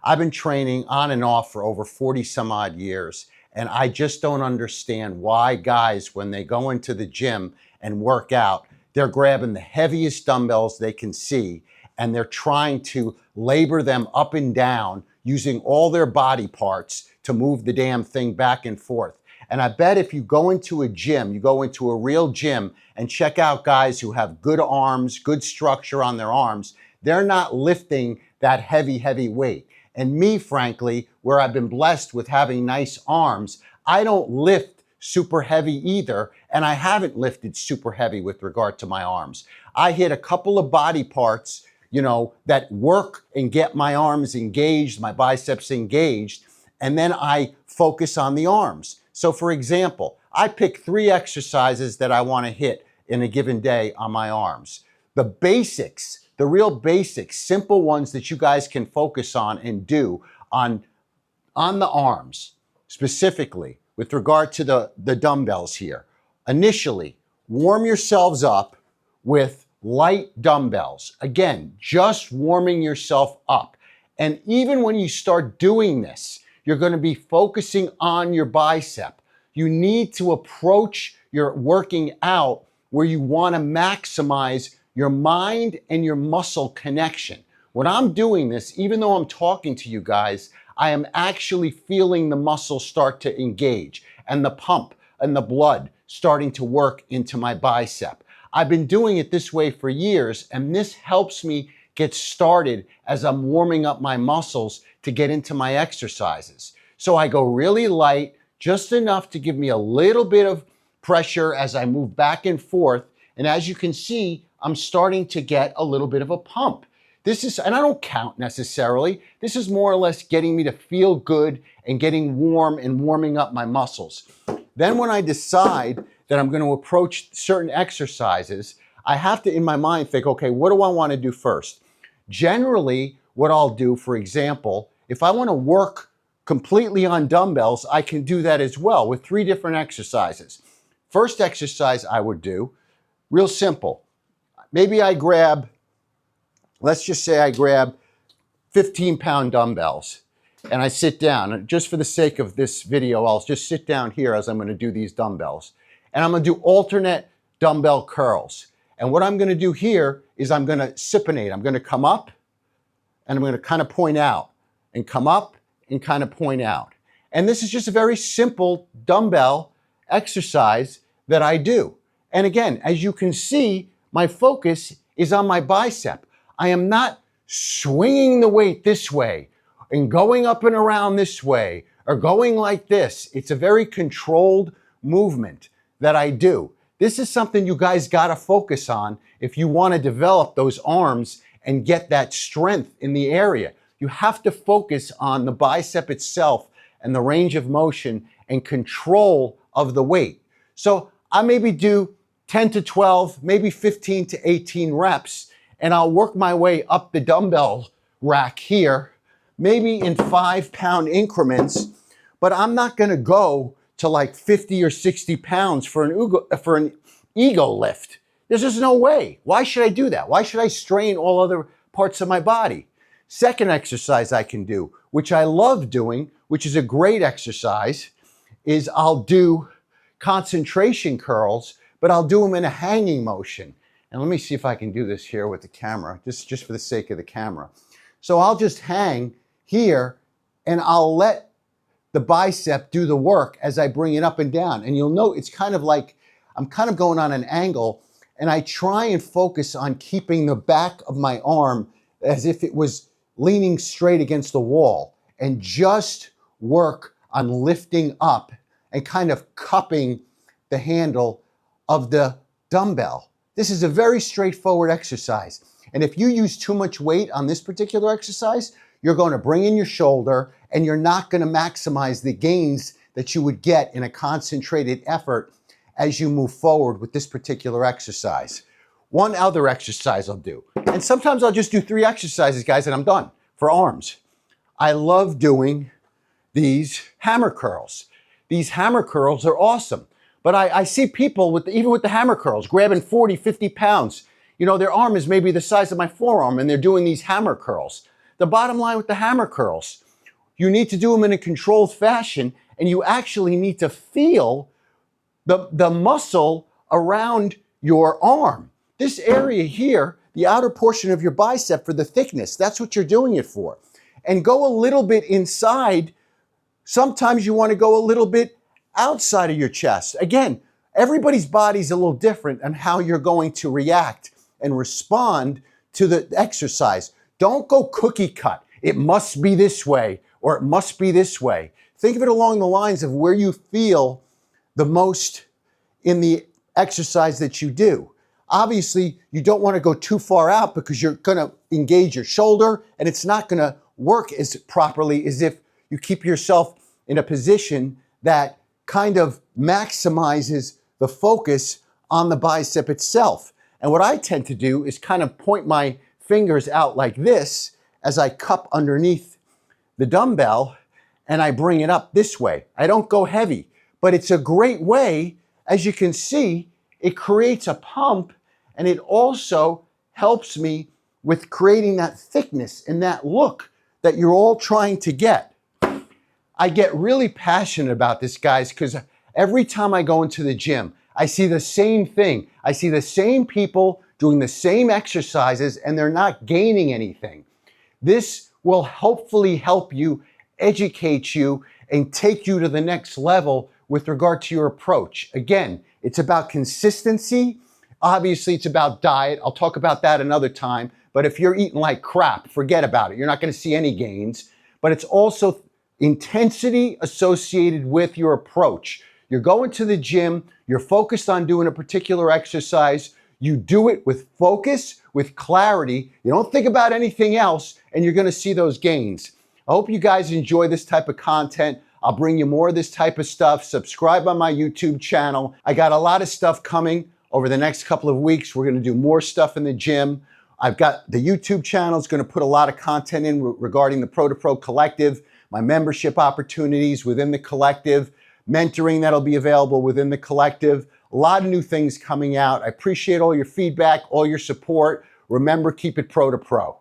I've been training on and off for over 40 some odd years, and I just don't understand why guys, when they go into the gym and work out, they're grabbing the heaviest dumbbells they can see, and they're trying to labor them up and down using all their body parts to move the damn thing back and forth. And I bet if you go into a gym, you go into a real gym and check out guys who have good arms, good structure on their arms, they're not lifting that heavy weight. And me, frankly, where I've been blessed with having nice arms, I don't lift super heavy either, and I haven't lifted super heavy with regard to my arms. I hit a couple of body parts, that work and get my arms engaged, my biceps engaged, and then I focus on the arms. So for example, I pick 3 exercises that I want to hit in a given day on my arms. The basics, the real basics, simple ones that you guys can focus on and do on the arms, specifically with regard to the dumbbells here. Initially, warm yourselves up with light dumbbells. Again, just warming yourself up. And even when you start doing this, you're going to be focusing on your bicep. You need to approach your working out where you want to maximize your mind and your muscle connection. When I'm doing this, even though I'm talking to you guys, I am actually feeling the muscle start to engage and the pump and the blood starting to work into my bicep. I've been doing it this way for years, and this helps me get started as I'm warming up my muscles to get into my exercises. So I go really light, just enough to give me a little bit of pressure as I move back and forth. And as you can see, I'm starting to get a little bit of a pump. This is, and I don't count necessarily, this is more or less getting me to feel good and getting warm and warming up my muscles. Then when I decide that I'm going to approach certain exercises, I have to, in my mind, think, okay, what do I want to do first? Generally, what I'll do, for example, if I want to work completely on dumbbells, I can do that as well with 3 different exercises. First exercise I would do, real simple. Maybe I grab, let's just say I grab 15-pound dumbbells and I sit down. And just for the sake of this video, I'll just sit down here as I'm going to do these dumbbells. And I'm going to do alternate dumbbell curls. And what I'm going to do here is I'm going to supinate. I'm going to come up and I'm going to kind of point out and come up and kind of point out. And this is just a very simple dumbbell exercise that I do. And again, as you can see, my focus is on my bicep. I am not swinging the weight this way and going up and around this way or going like this. It's a very controlled movement that I do. This is something you guys got to focus on if you want to develop those arms and get that strength in the area. You have to focus on the bicep itself and the range of motion and control of the weight. So I maybe do 10 to 12, maybe 15 to 18 reps, and I'll work my way up the dumbbell rack here, maybe in 5-pound increments, but I'm not going to go to like 50 or 60 pounds for an ego lift. There's just no way. Why should I do that? Why should I strain all other parts of my body? Second exercise I can do, which I love doing, which is a great exercise, is I'll do concentration curls, but I'll do them in a hanging motion. And let me see if I can do this here with the camera, just for the sake of the camera. So I'll just hang here and I'll let the bicep do the work as I bring it up and down. And you'll note it's kind of like I'm kind of going on an angle, and I try and focus on keeping the back of my arm as if it was leaning straight against the wall, and just work on lifting up and kind of cupping the handle of the dumbbell. This is a very straightforward exercise. And if you use too much weight on this particular exercise, you're going to bring in your shoulder and you're not going to maximize the gains that you would get in a concentrated effort as you move forward with this particular exercise. One other exercise I'll do, and sometimes I'll just do 3 exercises, guys, and I'm done for arms. I love doing these hammer curls. These hammer curls are awesome. But I see people, even with the hammer curls, grabbing 40, 50 pounds. Their arm is maybe the size of my forearm, and they're doing these hammer curls. The bottom line with the hammer curls, you need to do them in a controlled fashion, and you actually need to feel the muscle around your arm. This area here, the outer portion of your bicep for the thickness, that's what you're doing it for. And go a little bit inside. Sometimes you want to go a little bit outside of your chest. Again, everybody's body's a little different on how you're going to react and respond to the exercise. Don't go cookie cut. It must be this way or it must be this way. Think of it along the lines of where you feel the most in the exercise that you do. Obviously, you don't want to go too far out because you're going to engage your shoulder and it's not going to work as properly as if you keep yourself in a position that kind of maximizes the focus on the bicep itself. And what I tend to do is kind of point my fingers out like this as I cup underneath the dumbbell and I bring it up this way. I don't go heavy, but it's a great way. As you can see, it creates a pump and it also helps me with creating that thickness and that look that you're all trying to get. I get really passionate about this, guys, because every time I go into the gym, I see the same thing. I see the same people doing the same exercises and they're not gaining anything. This will hopefully help you, educate you, and take you to the next level with regard to your approach. Again, it's about consistency. Obviously, it's about diet. I'll talk about that another time. But if you're eating like crap, forget about it. You're not going to see any gains. But it's also intensity associated with your approach. You're going to the gym. You're focused on doing a particular exercise. You do it with focus, with clarity. You don't think about anything else, and you're going to see those gains. I hope you guys enjoy this type of content. I'll bring you more of this type of stuff. Subscribe on my YouTube channel. I got a lot of stuff coming over the next couple of weeks. We're going to do more stuff in the gym. I've got the YouTube channel is going to put a lot of content in regarding the Pro to Pro Collective, my membership opportunities within the collective, mentoring that'll be available within the collective. A lot of new things coming out. I appreciate all your feedback, all your support. Remember, keep it pro to pro.